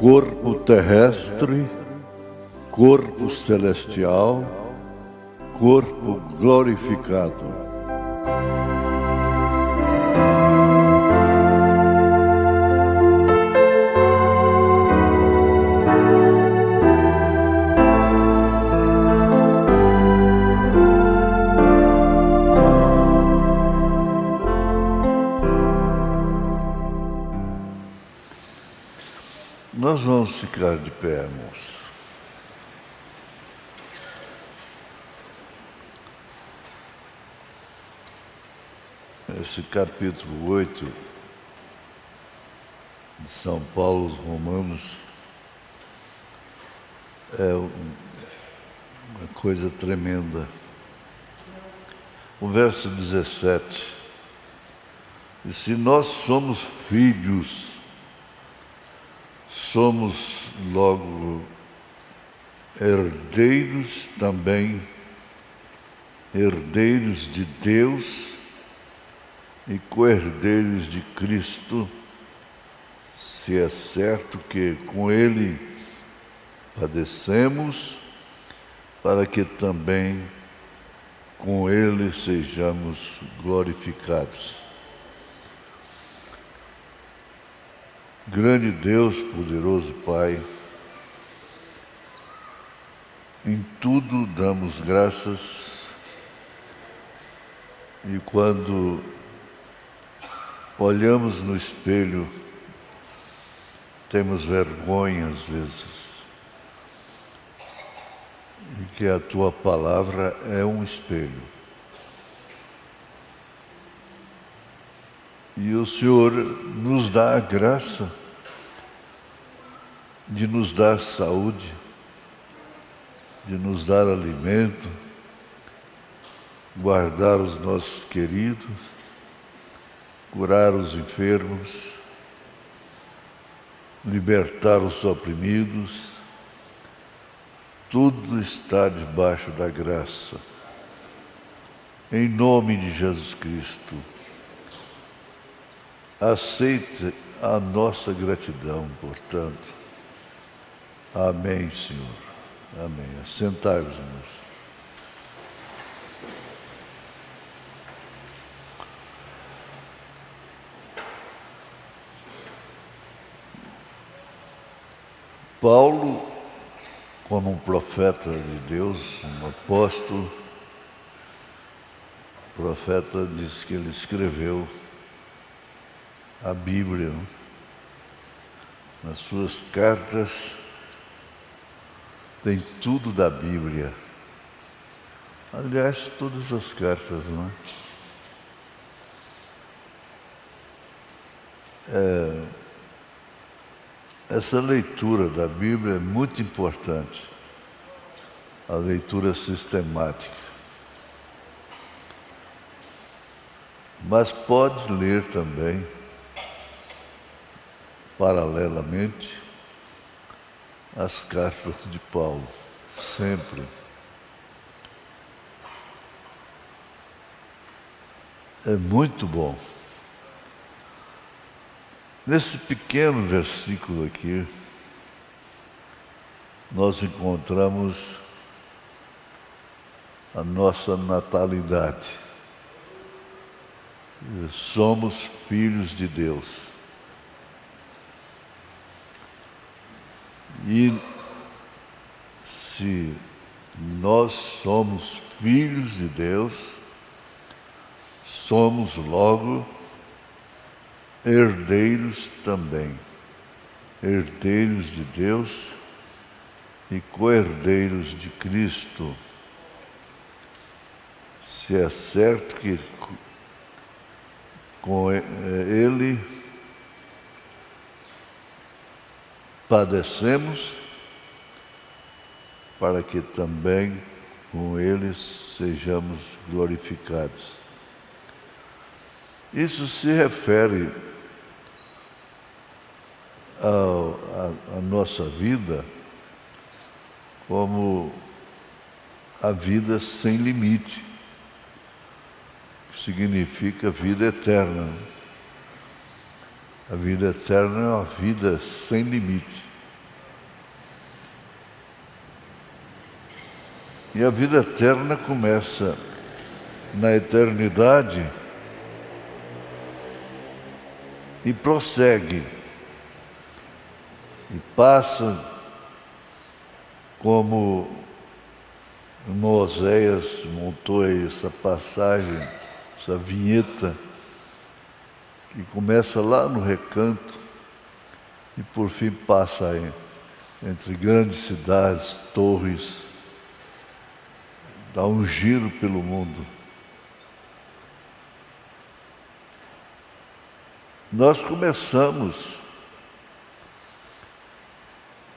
corpo terrestre, corpo celestial, corpo glorificado. Nós vamos ficar de pé, irmãos. Esse capítulo 8 de São Paulo aos Romanos é uma coisa tremenda. O verso 17: e se nós somos filhos, somos logo herdeiros também, herdeiros de Deus e co-herdeiros de Cristo, se é certo que com Ele padecemos, para que também com Ele sejamos glorificados. Grande Deus, poderoso Pai, em tudo damos graças, e quando olhamos no espelho, temos vergonha às vezes, e que a Tua palavra é um espelho. E o Senhor nos dá a graça de nos dar saúde, de nos dar alimento, guardar os nossos queridos, curar os enfermos, libertar os oprimidos. Tudo está debaixo da graça. Em nome de Jesus Cristo, aceite a nossa gratidão, portanto. Amém, Senhor. Amém. Assentai-vos, irmãos. Paulo, como um profeta de Deus, um apóstolo, o profeta diz que ele escreveu a Bíblia. Nas suas cartas tem tudo da Bíblia. Aliás, todas as cartas, não é? Essa leitura da Bíblia é muito importante, a leitura sistemática. Mas pode ler também, paralelamente, as cartas de Paulo, sempre. É muito bom. Nesse pequeno versículo aqui, nós encontramos a nossa natalidade. Somos filhos de Deus. E se nós somos filhos de Deus, somos logo herdeiros também, herdeiros de Deus e co-herdeiros de Cristo. Se é certo que com Ele padecemos, para que também com Ele sejamos glorificados. Isso se refere a nossa vida como a vida sem limite, que significa vida eterna. A vida eterna é uma vida sem limite. E a vida eterna começa na eternidade e prossegue. E passa como Oséias montou essa passagem, essa vinheta, que começa lá no recanto e por fim passa aí, entre grandes cidades, torres, dá um giro pelo mundo. Nós começamos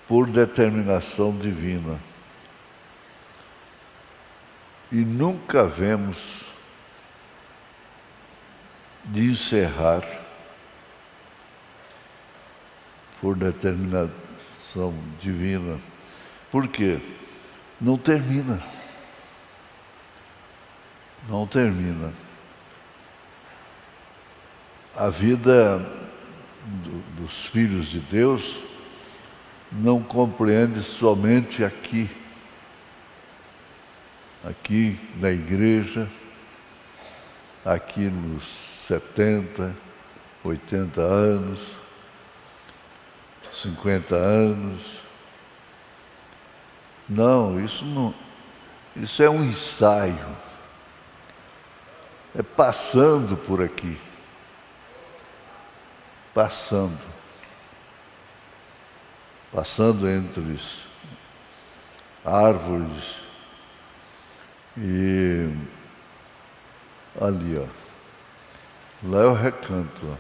por determinação divina e nunca havemos de encerrar por determinação divina. Por quê? Não termina. Não termina. A vida dos filhos de Deus não compreende somente aqui na igreja, aqui nos 70, 80 anos, 50 anos. Não, isso é um ensaio. É passando por aqui. Passando entre árvores e ali, ó. Lá é o recanto, ó.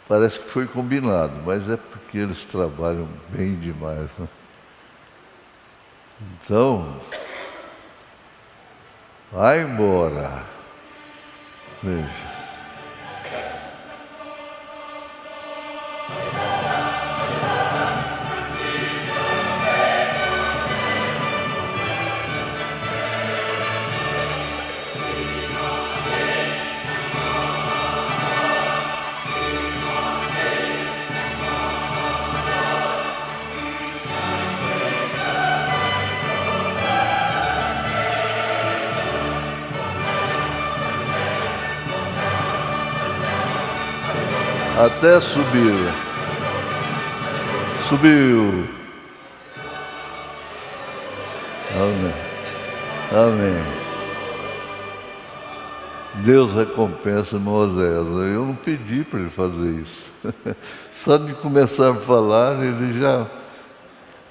Parece que foi combinado, mas é porque eles trabalham bem demais, né? Então, vai embora. Veja. Até subiu. Subiu. Amém. Amém. Deus recompensa Moisés. Eu não pedi para ele fazer isso. Só de começar a falar, ele já...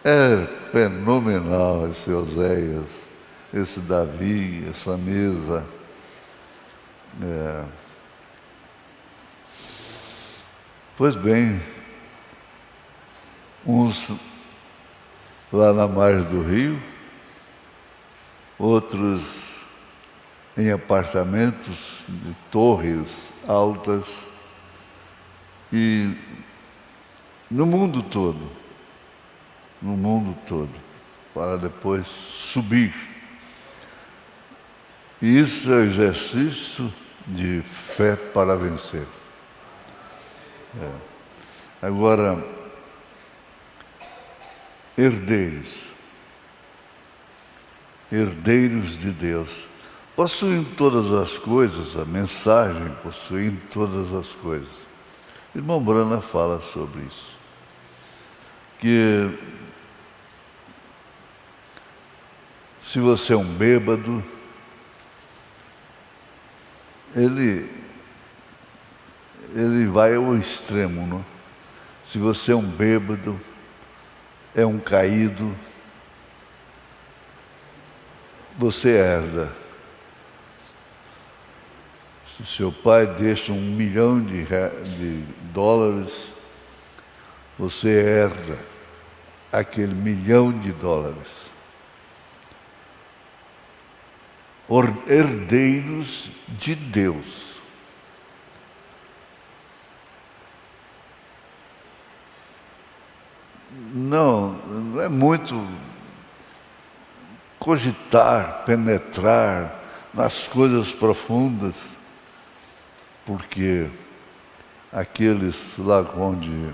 É fenomenal esse Oséias, esse Davi, essa mesa. Pois bem, uns lá na margem do rio, outros em apartamentos de torres altas e no mundo todo, para depois subir. E isso é o exercício de fé para vencer. Agora, herdeiros de Deus, possuem todas as coisas, a mensagem possui todas as coisas. Irmão Brana fala sobre isso, que se você é um bêbado, ele vai ao extremo, não? Se você é um bêbado, é um caído, você herda. Se seu pai deixa $1 milhão de dólares, você herda aquele $1 milhão. Herdeiros de Deus. Não é muito cogitar, penetrar nas coisas profundas, porque aqueles lá onde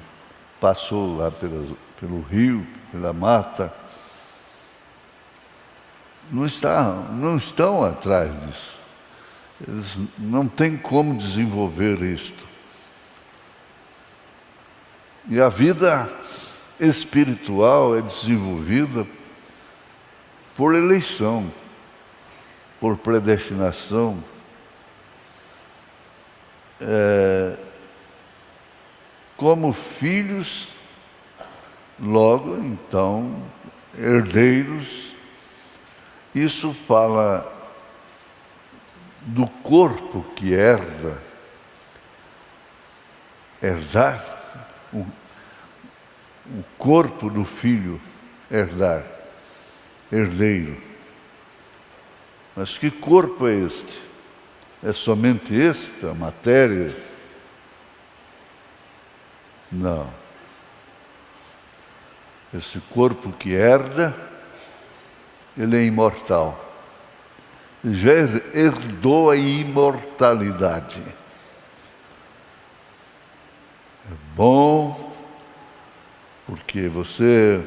passou lá pelo rio, pela mata, não estão atrás disso. Eles não têm como desenvolver isto. E a vida espiritual é desenvolvida por eleição, por predestinação. Como filhos, logo então, herdeiros. Isso fala do corpo que herda, herdar, o corpo do filho herdar, herdeiro. Mas que corpo é este? É somente esta matéria? Não. Esse corpo que herda, ele é imortal. Já herdou a imortalidade. É bom, porque você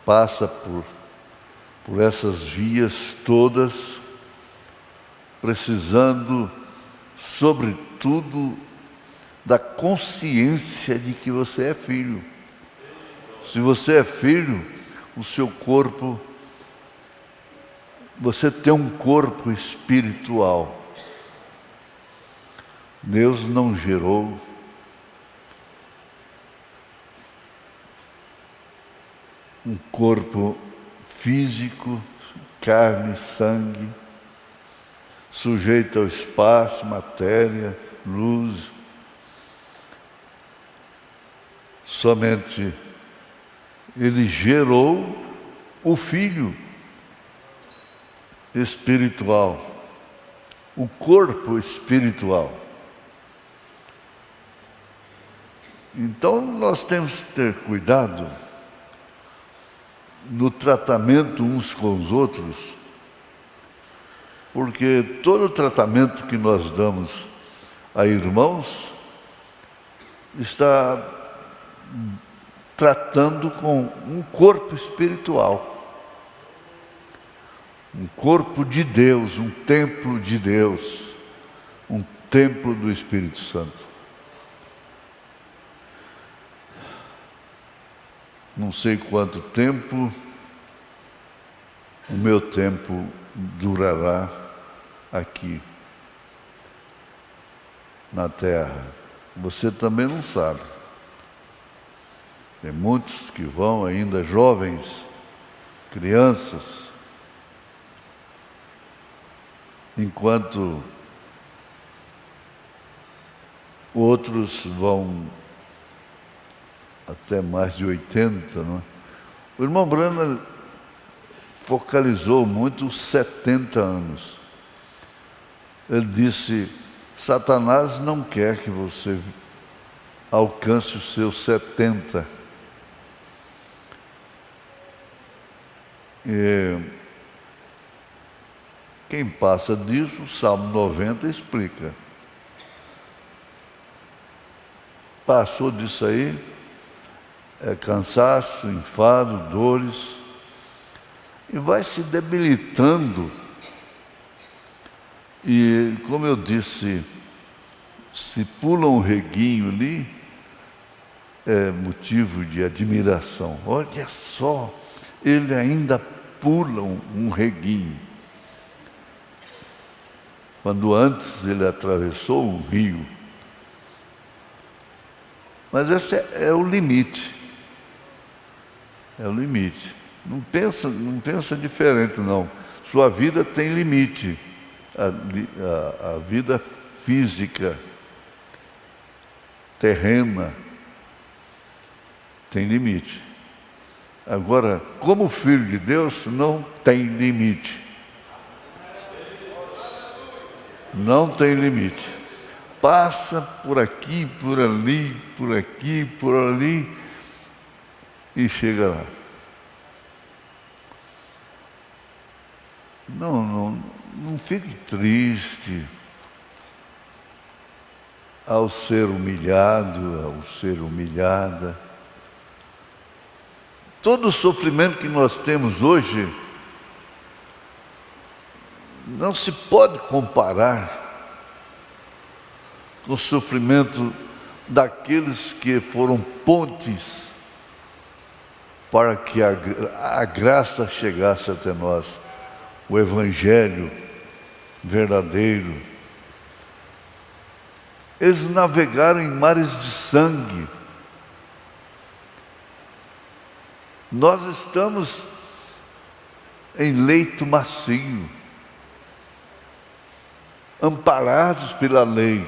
passa por essas vias todas, precisando, sobretudo, da consciência de que você é filho. Se você é filho, o seu corpo, você tem um corpo espiritual. Deus não gerou um corpo físico, carne, sangue, sujeito ao espaço, matéria, luz. Somente Ele gerou o Filho espiritual, o corpo espiritual. Então nós temos que ter cuidado no tratamento uns com os outros, porque todo tratamento que nós damos a irmãos está tratando com um corpo espiritual. Um corpo de Deus, um templo de Deus, um templo do Espírito Santo. Não sei quanto tempo o meu tempo durará aqui na terra. Você também não sabe. Tem muitos que vão ainda jovens, crianças, enquanto outros vão até mais de 80, não é? O irmão Brana focalizou muito os 70 anos. Ele disse: Satanás não quer que você alcance os seus 70. Quem passa disso, o Salmo 90 explica. Passou disso aí, é cansaço, enfado, dores, e vai se debilitando. E, como eu disse, se pula um reguinho ali, é motivo de admiração. Olha só, ele ainda pula um reguinho. Quando antes ele atravessou um rio. Mas esse é o limite. É o limite. Não pensa diferente, não. Sua vida tem limite. A vida física, terrena, tem limite. Agora, como filho de Deus, não tem limite. Não tem limite. Passa por aqui, por ali, por aqui, por ali e chega lá. Não fique triste ao ser humilhado, ao ser humilhada. Todo o sofrimento que nós temos hoje não se pode comparar com o sofrimento daqueles que foram pontes para que a graça chegasse até nós, o Evangelho verdadeiro. Eles navegaram em mares de sangue. Nós estamos em leito macio, amparados pela lei.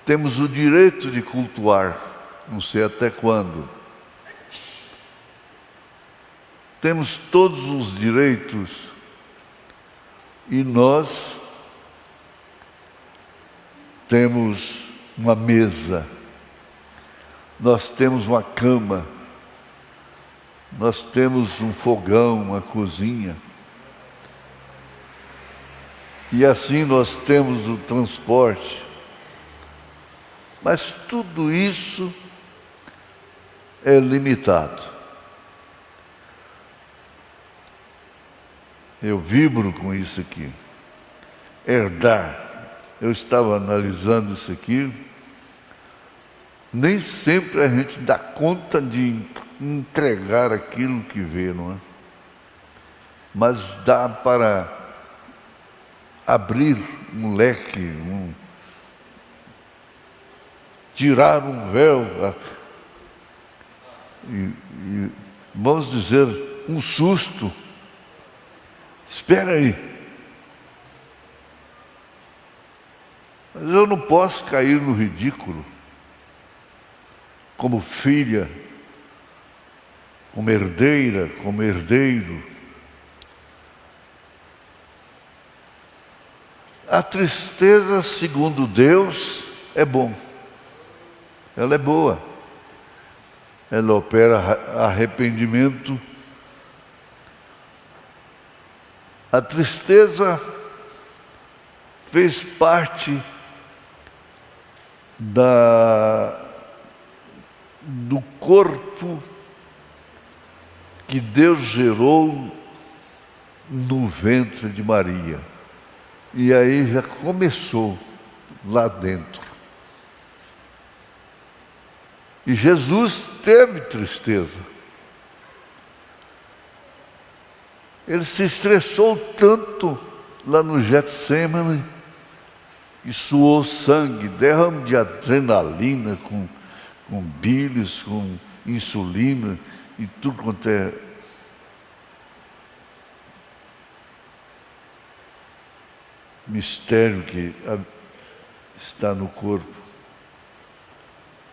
Temos o direito de cultuar, não sei até quando. Temos todos os direitos e nós temos uma mesa, nós temos uma cama, nós temos um fogão, uma cozinha. E assim nós temos o transporte. Mas tudo isso é limitado. Eu vibro com isso aqui. Herdar. Eu estava analisando isso aqui. Nem sempre a gente dá conta de entregar aquilo que vê, não é? Mas dá para abrir um leque, tirar um véu, e vamos dizer, um susto. Espera aí. Mas eu não posso cair no ridículo, como filha, como herdeira, como herdeiro. A tristeza, segundo Deus, é bom. Ela é boa. Ela opera arrependimento. A tristeza fez parte do corpo que Deus gerou no ventre de Maria. E aí já começou lá dentro. E Jesus teve tristeza. Ele se estressou tanto lá no Getsemane e suou sangue, derrame de adrenalina, com bílis, com insulina e tudo quanto é mistério que está no corpo.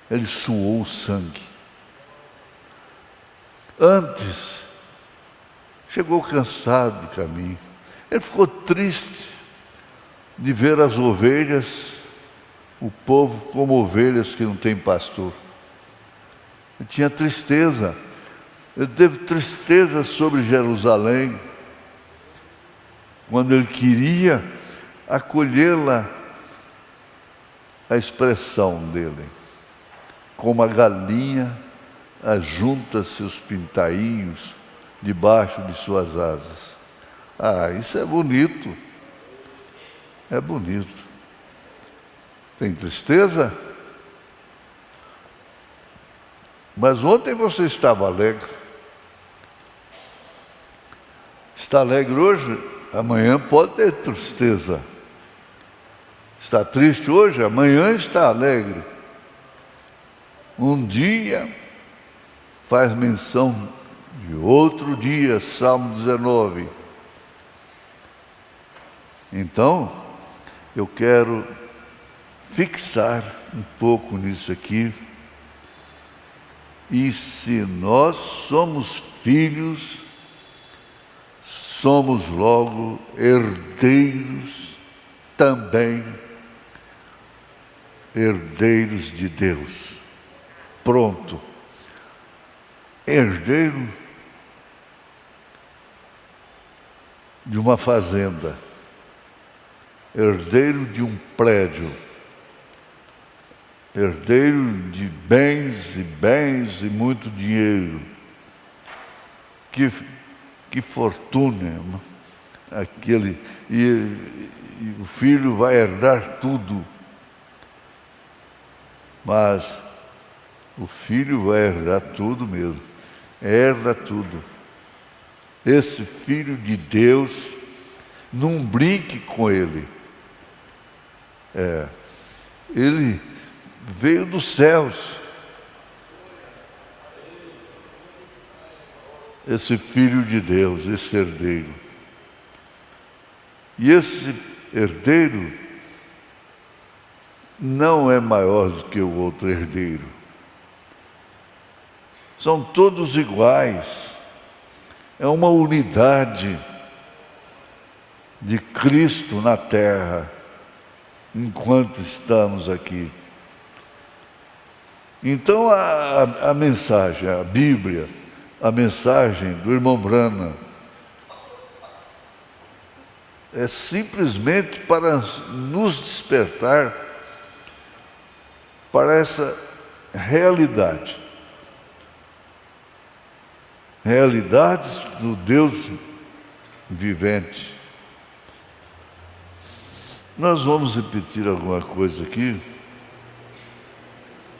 Ele suou sangue. Antes, chegou cansado do caminho. Ele ficou triste de ver as ovelhas, o povo como ovelhas que não tem pastor. Ele tinha tristeza. Ele teve tristeza sobre Jerusalém, quando ele queria acolhê-la, a expressão dele, como a galinha ajunta seus pintainhos debaixo de suas asas. Ah, isso é bonito. É bonito. Tem tristeza? Mas ontem você estava alegre. Está alegre hoje? Amanhã pode ter tristeza. Está triste hoje? Amanhã está alegre. Um dia faz menção de outro dia, Salmo 19. Então, eu quero fixar um pouco nisso aqui. E se nós somos filhos, somos logo herdeiros também, herdeiros de Deus. Pronto. Herdeiro de uma fazenda, herdeiro de um prédio, herdeiro de bens e muito dinheiro. Que fortuna, e o filho vai herdar tudo. Mas o filho vai herdar tudo mesmo, herda tudo. Esse filho de Deus, não brinque com ele. Ele veio dos céus. Esse filho de Deus, esse herdeiro. E esse herdeiro não é maior do que o outro herdeiro. São todos iguais. É uma unidade de Cristo na terra, enquanto estamos aqui. Então a mensagem, a Bíblia, a mensagem do irmão Branham é simplesmente para nos despertar para essa realidade. Realidades do Deus vivente. Nós vamos repetir alguma coisa aqui.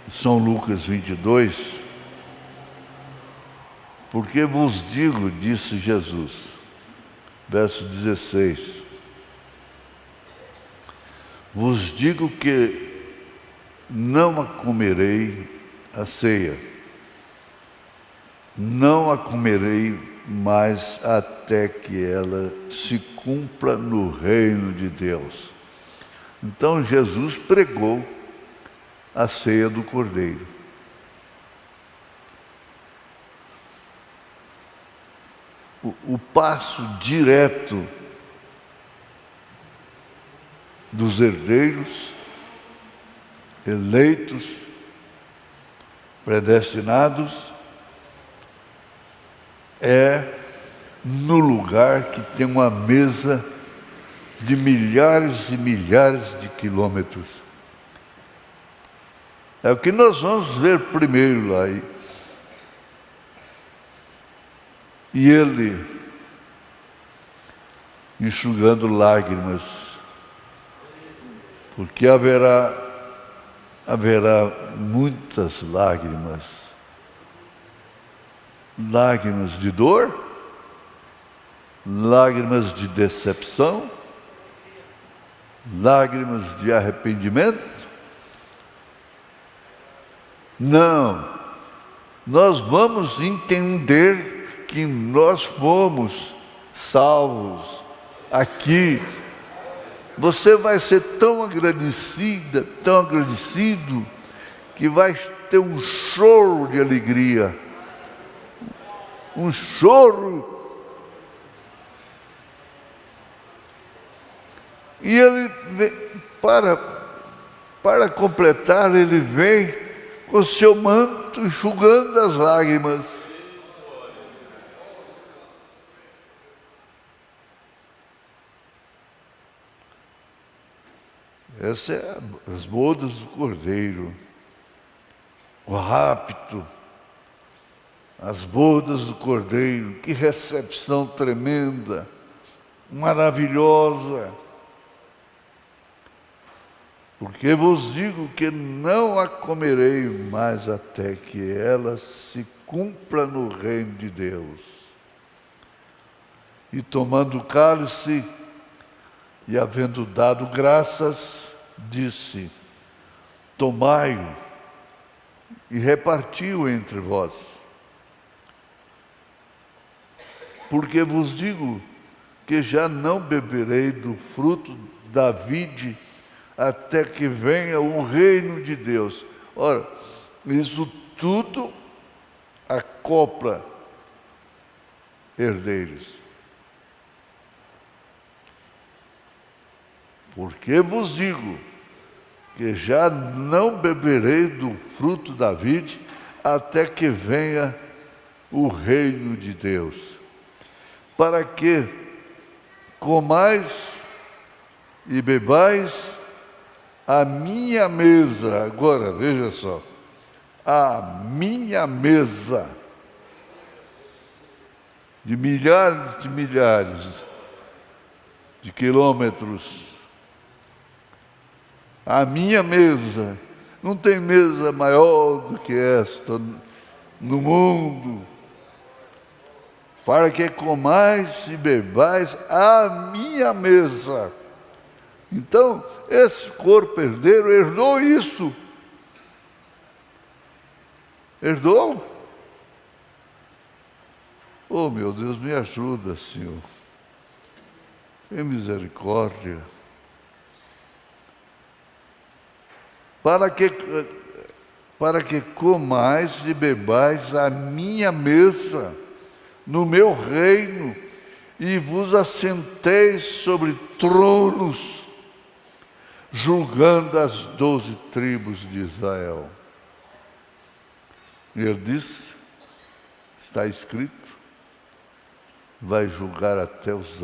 São Lucas 22. Porque vos digo, disse Jesus, verso 16. Vos digo que não a comerei a ceia, não a comerei mais até que ela se cumpra no reino de Deus. Então Jesus pregou a ceia do Cordeiro. O passo direto dos herdeiros, eleitos, predestinados, é no lugar que tem uma mesa de milhares e milhares de quilômetros. É o que nós vamos ver primeiro lá. E ele, enxugando lágrimas, porque haverá muitas lágrimas. Lágrimas de dor, lágrimas de decepção, lágrimas de arrependimento. Não, nós vamos entender que nós fomos salvos aqui. Você vai ser tão agradecida, tão agradecido, que vai ter um choro de alegria. Um choro. E ele vem, para completar, ele vem com o seu manto enxugando as lágrimas. Essa é as bodas do Cordeiro, o rapto. As bodas do Cordeiro, que recepção tremenda, maravilhosa. Porque vos digo que não a comerei mais até que ela se cumpra no reino de Deus. E tomando o cálice, e havendo dado graças, disse: tomai-o e reparti-o entre vós. Porque vos digo que já não beberei do fruto da vide até que venha o reino de Deus. Ora, isso tudo acopla herdeiros. Porque vos digo que já não beberei do fruto da vide até que venha o reino de Deus. Para que comais e bebais a minha mesa. Agora, veja só, a minha mesa, de milhares, de quilômetros. A minha mesa, não tem mesa maior do que esta no mundo, para que comais e bebais a minha mesa. Então, esse corpo herdeiro herdou isso. Herdou? Oh, meu Deus, me ajuda, Senhor. Tem misericórdia. Para que comais e bebais a minha mesa no meu reino e vos assenteis sobre tronos, julgando as 12 tribos de Israel. E ele disse, está escrito, vai julgar até os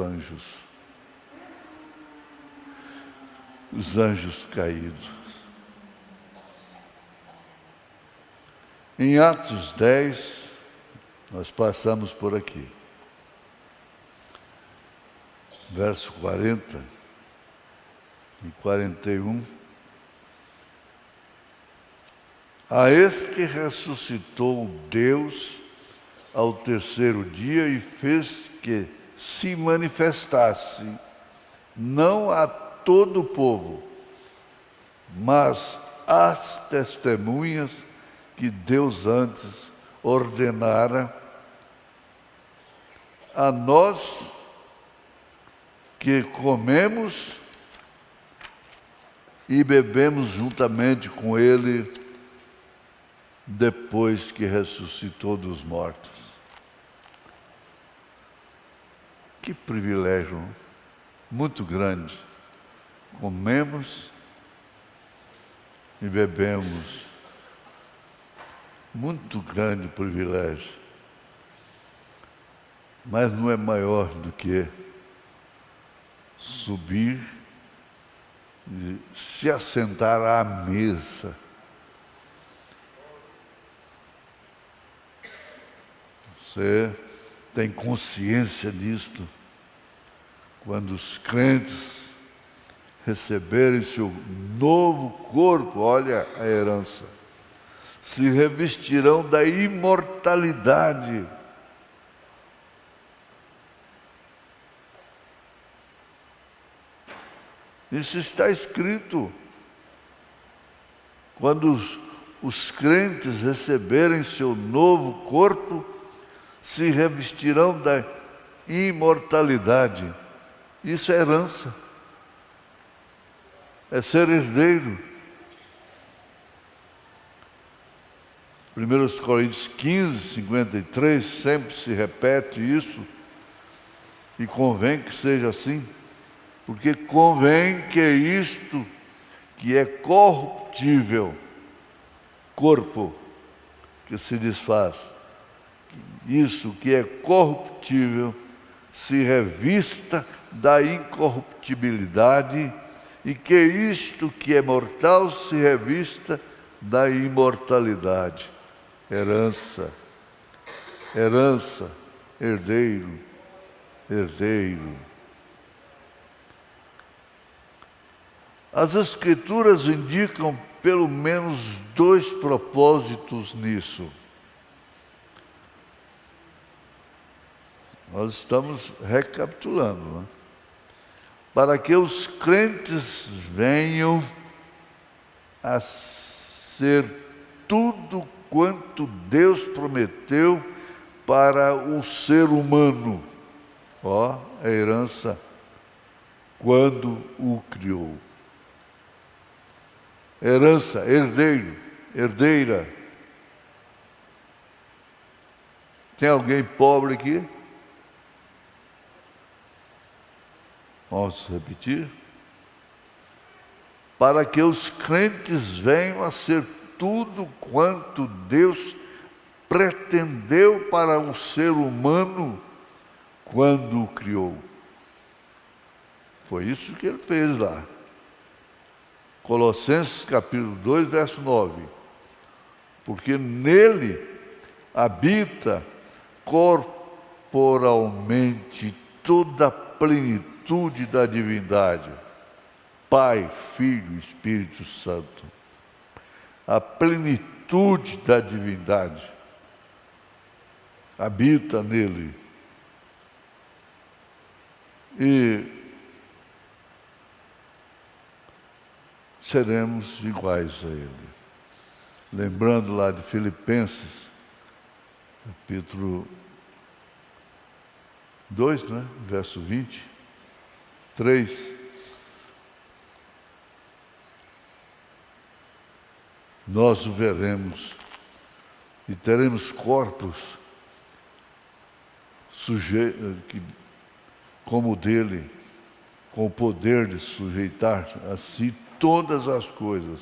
anjos caídos. Em Atos 10, nós passamos por aqui. Verso 40 e 41. A este ressuscitou Deus ao terceiro dia e fez que se manifestasse, não a todo o povo, mas às testemunhas que Deus antes ordenara, a nós que comemos e bebemos juntamente com Ele depois que ressuscitou dos mortos. Que privilégio muito grande. Comemos e bebemos. Muito grande privilégio. Mas não é maior do que subir e se assentar à mesa. Você tem consciência disto? Quando os crentes receberem seu novo corpo, olha a herança, se revestirão da imortalidade. Isso está escrito. Quando os crentes receberem seu novo corpo, se revestirão da imortalidade. Isso é herança. É ser herdeiro. 1 Coríntios 15, 53, sempre se repete isso, e convém que seja assim, porque convém que isto que é corruptível, corpo que se desfaz, isso que é corruptível se revista da incorruptibilidade, e que isto que é mortal se revista da imortalidade. Herança, herdeiro. As Escrituras indicam pelo menos 2 propósitos nisso. Nós estamos recapitulando, né? Para que os crentes venham a ser tudo quanto Deus prometeu para o ser humano. Ó, a herança quando o criou. Herança, herdeiro, herdeira. Tem alguém pobre aqui? Vamos repetir? Para que os crentes venham a ser tudo quanto Deus pretendeu para o ser humano quando o criou. Foi isso que ele fez lá. Colossenses capítulo 2, verso 9. Porque nele habita corporalmente toda a plenitude plenitude da divindade. Pai, Filho, Espírito Santo. A plenitude da divindade habita nele. E seremos iguais a ele. Lembrando lá de Filipenses, capítulo 2, né? Verso 23. Nós o veremos e teremos corpos como o dele, com o poder de sujeitar a si todas as coisas.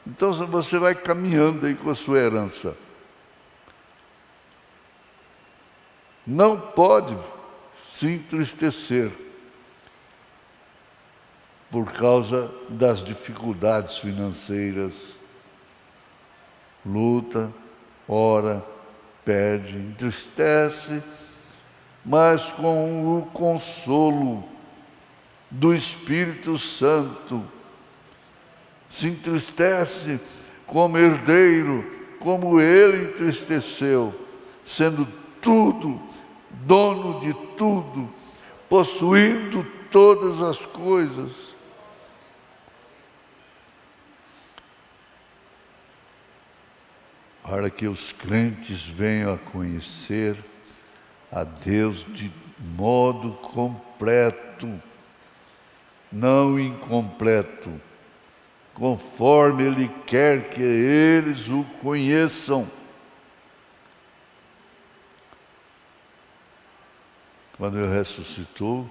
Então você vai caminhando aí com a sua herança. Não pode se entristecer por causa das dificuldades financeiras. Luta, ora, pede, entristece, mas com o consolo do Espírito Santo, se entristece como herdeiro, como ele entristeceu, sendo tudo, dono de tudo, possuindo todas as coisas. Para que os crentes venham a conhecer a Deus de modo completo, não incompleto, conforme Ele quer que eles o conheçam. Quando Ele ressuscitou,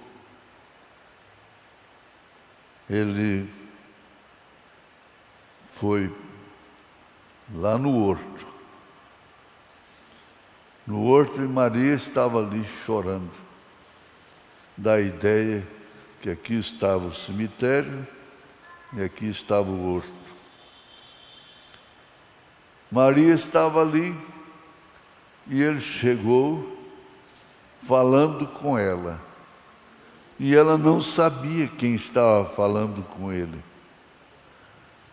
Ele foi lá no horto. No horto, e Maria estava ali chorando. Da ideia que aqui estava o cemitério e aqui estava o horto. Maria estava ali e ele chegou falando com ela. E ela não sabia quem estava falando com ele.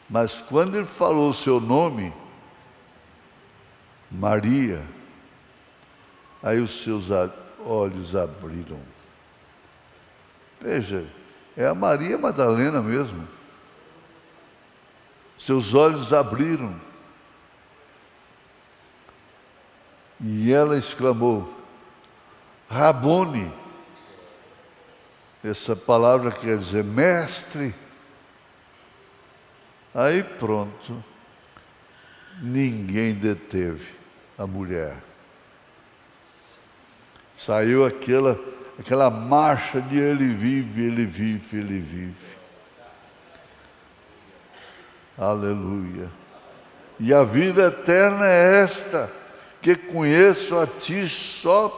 Mas quando ele falou o seu nome, Maria, aí os seus olhos abriram. Veja, é a Maria Madalena mesmo. Seus olhos abriram. E ela exclamou, Rabone. Essa palavra quer dizer mestre. Aí pronto, ninguém deteve a mulher. Saiu aquela marcha de ele vive, ele vive, ele vive. Aleluia. E a vida eterna é esta, que conheço a ti só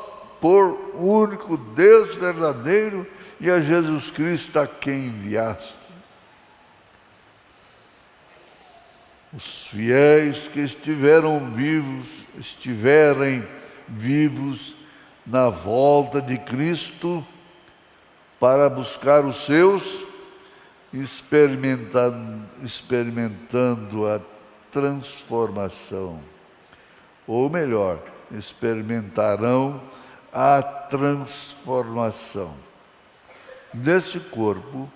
por único Deus verdadeiro e a Jesus Cristo a quem enviaste. Os fiéis que estiverem vivos na volta de Cristo para buscar os seus, experimentando a transformação. Ou melhor, experimentarão a transformação. Nesse corpo,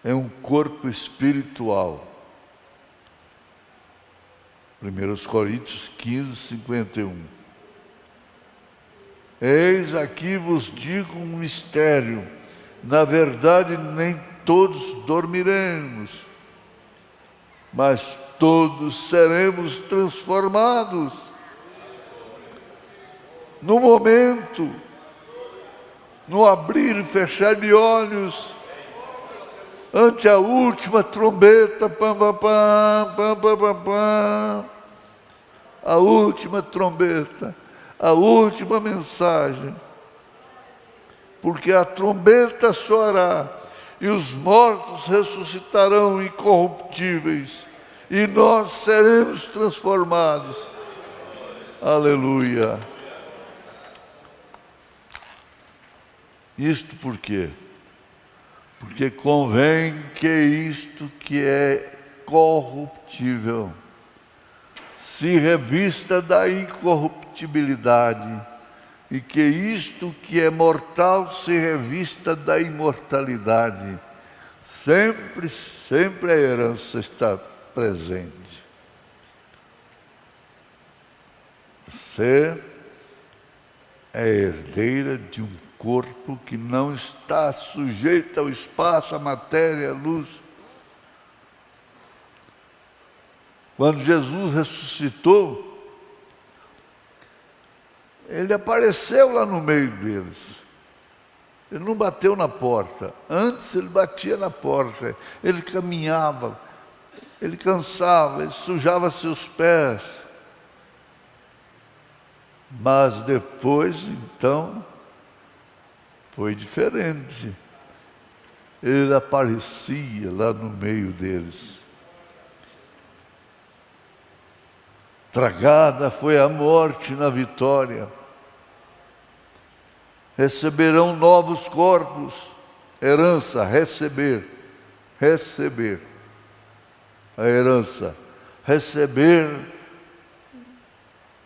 é um corpo espiritual. 1 Coríntios 15, 51. Eis aqui vos digo um mistério. Na verdade, nem todos dormiremos, mas todos seremos transformados. No momento, no abrir e fechar de olhos, ante a última trombeta, pam, pam, pam, pam, pam, pam, pam, a última trombeta, a última mensagem, porque a trombeta soará e os mortos ressuscitarão incorruptíveis e nós seremos transformados. Aleluia. Isto por quê? Porque convém que isto que é corruptível se revista da incorruptibilidade, e que isto que é mortal se revista da imortalidade. Sempre, sempre a herança está presente. Você é herdeira de um corpo que não está sujeito ao espaço, à matéria, à luz. Quando Jesus ressuscitou, ele apareceu lá no meio deles. Ele não bateu na porta. Antes ele batia na porta. Ele caminhava, ele cansava, ele sujava seus pés. Mas depois, então, foi diferente. Ele aparecia lá no meio deles. Tragada foi a morte na vitória. Receberão novos corpos. Herança, receber. Receber. A herança. Receber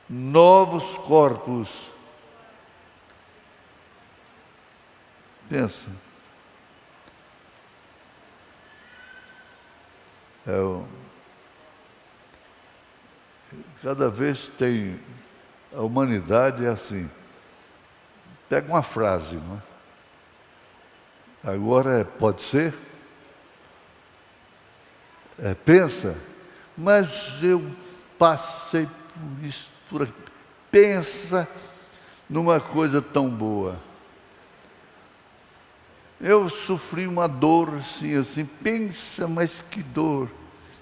novos corpos. Pensa. Cada vez tem... A humanidade é assim. Pega uma frase, não é? Agora pode ser? Pensa. Mas eu passei por isso, por aqui. Pensa numa coisa tão boa. Eu sofri uma dor assim, pensa, mas que dor.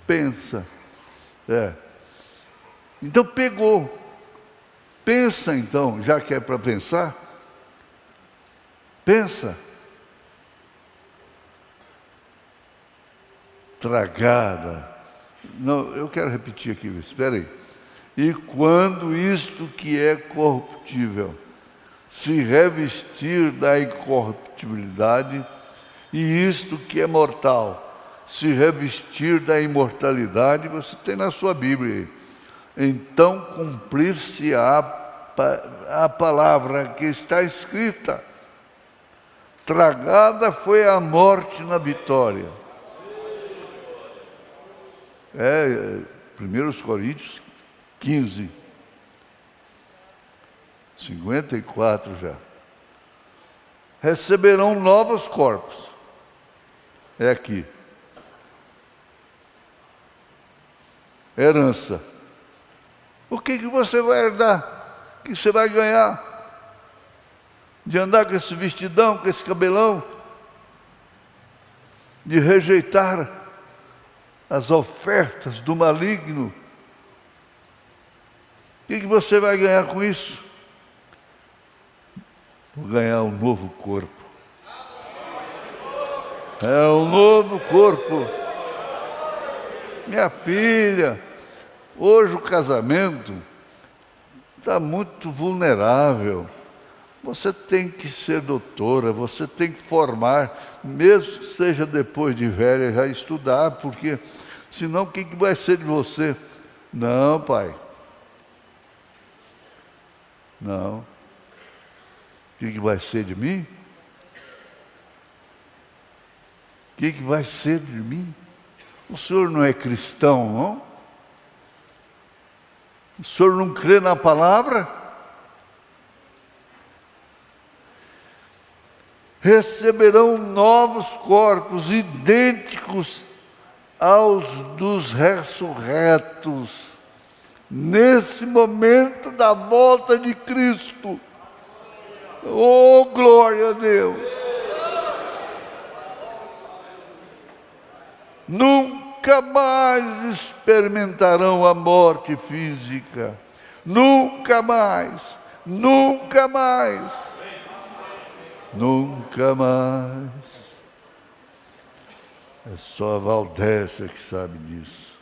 Pensa. Então pegou. Pensa então, já que é para pensar. Pensa. Tragada. Não, eu quero repetir aqui, espera aí. E quando isto que é corruptível se revestir da incorruptibilidade, e isto que é mortal se revestir da imortalidade, você tem na sua Bíblia aí. Então cumprir-se-á a palavra que está escrita: tragada foi a morte na vitória. 1 Coríntios 15, 54 já. Receberão novos corpos. É aqui. Herança. O que você vai herdar? O que você vai ganhar? De andar com esse vestidão, com esse cabelão? De rejeitar as ofertas do maligno? O que você vai ganhar com isso? Vou ganhar um novo corpo. É um novo corpo. Minha filha, hoje o casamento está muito vulnerável. Você tem que ser doutora, você tem que formar, mesmo que seja depois de velha, já estudar, porque senão o que vai ser de você? Não, pai. Não. O que vai ser de mim? O que vai ser de mim? O senhor não é cristão, não? O senhor não crê na palavra? Receberão novos corpos idênticos aos dos ressurretos, nesse momento da volta de Cristo. Oh, glória a Deus! Nunca mais experimentarão a morte física. Nunca mais. Nunca mais. Nunca mais. É só a Valdécia que sabe disso.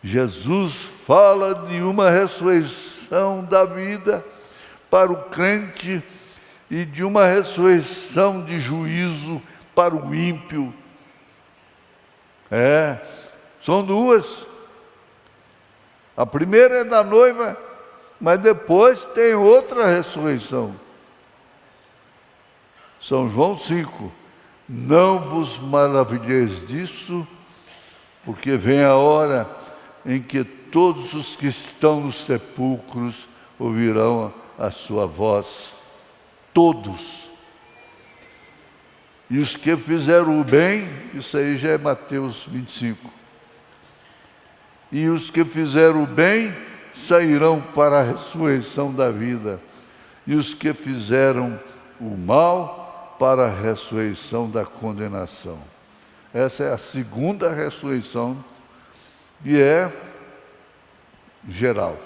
Jesus fala de uma ressurreição da vida para o crente e de uma ressurreição de juízo para o ímpio. São duas. A primeira é da noiva, mas depois tem outra ressurreição. São João 5. Não vos maravilheis disso, porque vem a hora em que todos os que estão nos sepulcros ouvirão a sua voz. Todos. E os que fizeram o bem, isso aí já é Mateus 25. E os que fizeram o bem sairão para a ressurreição da vida. E os que fizeram o mal para a ressurreição da condenação. Essa é a segunda ressurreição, e é geral.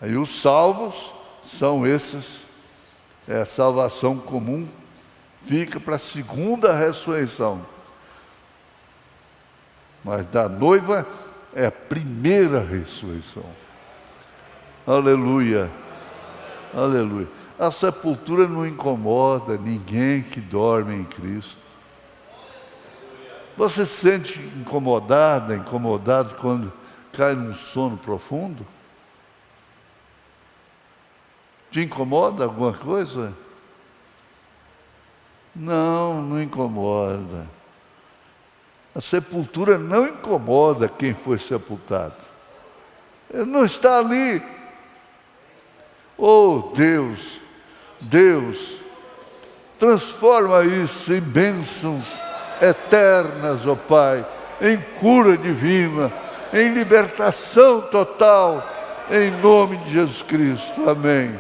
Aí os salvos são esses, é a salvação comum, fica para a segunda ressurreição. Mas da noiva é a primeira ressurreição. Aleluia, aleluia. A sepultura não incomoda ninguém que dorme em Cristo. Você se sente incomodado quando cai num sono profundo? Te incomoda alguma coisa? Não, não incomoda. A sepultura não incomoda quem foi sepultado. Ele não está ali. Oh, Deus, transforma isso em bênçãos eternas, ó Pai, em cura divina, em libertação total, em nome de Jesus Cristo. Amém.